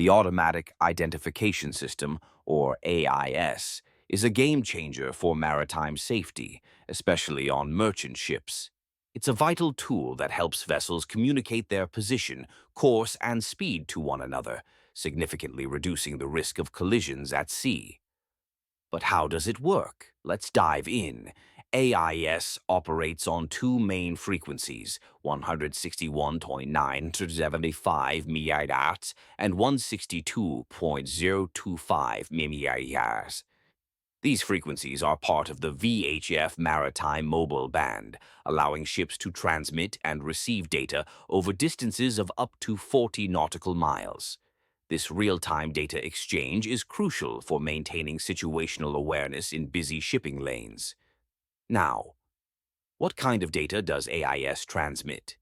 The Automatic Identification System, or AIS, is a game changer for maritime safety, especially on merchant ships. It's a vital tool that helps vessels communicate their position, course, and speed to one another, significantly reducing the risk of collisions at sea. But how does it work? Let's dive in. AIS operates on two main frequencies, 161.9 to 75 MHz and 162.025 MHz. These frequencies are part of the VHF maritime mobile band, allowing ships to transmit and receive data over distances of up to 40 nautical miles. This real-time data exchange is crucial for maintaining situational awareness in busy shipping lanes. Now, what kind of data does AIS transmit?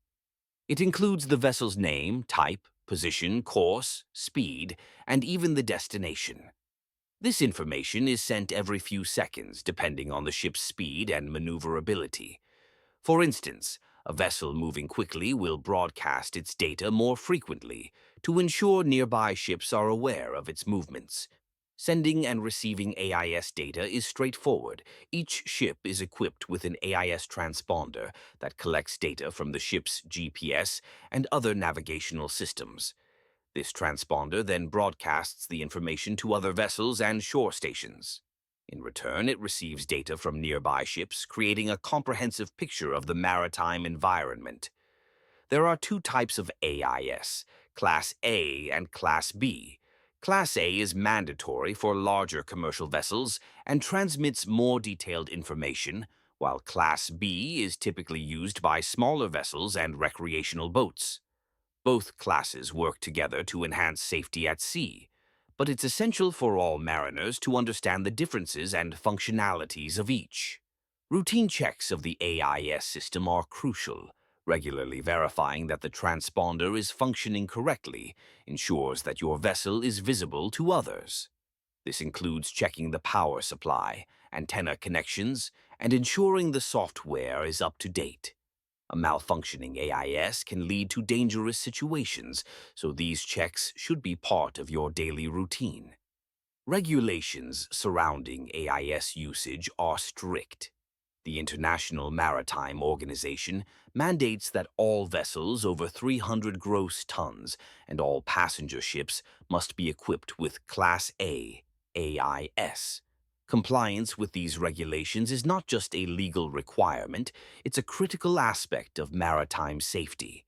It includes the vessel's name, type, position, course, speed, and even the destination. This information is sent every few seconds, depending on the ship's speed and maneuverability. For instance, a vessel moving quickly will broadcast its data more frequently to ensure nearby ships are aware of its movements. Sending and receiving AIS data is straightforward. Each ship is equipped with an AIS transponder that collects data from the ship's GPS and other navigational systems. This transponder then broadcasts the information to other vessels and shore stations. In return, it receives data from nearby ships, creating a comprehensive picture of the maritime environment. There are two types of AIS, Class A and Class B. Class A is mandatory for larger commercial vessels and transmits more detailed information, while Class B is typically used by smaller vessels and recreational boats. Both classes work together to enhance safety at sea, but it's essential for all mariners to understand the differences and functionalities of each. Routine checks of the AIS system are crucial. Regularly verifying that the transponder is functioning correctly ensures that your vessel is visible to others. This includes checking the power supply, antenna connections, and ensuring the software is up to date. A malfunctioning AIS can lead to dangerous situations, so these checks should be part of your daily routine. Regulations surrounding AIS usage are strict. The International Maritime Organization mandates that all vessels over 300 gross tons and all passenger ships must be equipped with Class A AIS. Compliance with these regulations is not just a legal requirement, it's a critical aspect of maritime safety.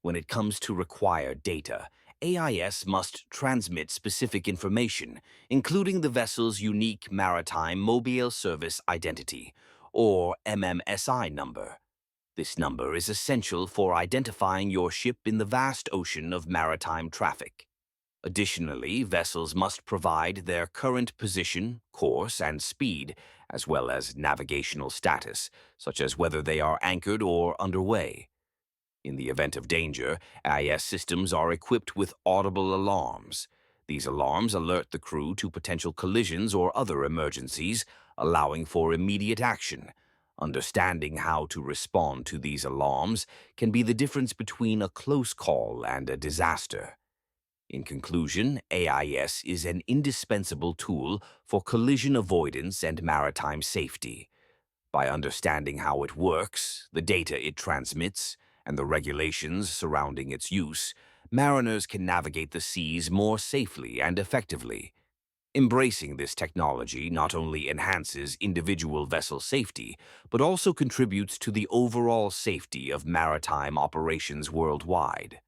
When it comes to required data, AIS must transmit specific information, including the vessel's unique Maritime Mobile Service Identity, or MMSI number. This number is essential for identifying your ship in the vast ocean of maritime traffic. Additionally, vessels must provide their current position, course, and speed, as well as navigational status, such as whether they are anchored or underway. In the event of danger, AIS systems are equipped with audible alarms. These alarms alert the crew to potential collisions or other emergencies, allowing for immediate action. Understanding how to respond to these alarms can be the difference between a close call and a disaster. In conclusion, AIS is an indispensable tool for collision avoidance and maritime safety. By understanding how it works, the data it transmits, and the regulations surrounding its use, mariners can navigate the seas more safely and effectively. Embracing this technology not only enhances individual vessel safety, but also contributes to the overall safety of maritime operations worldwide.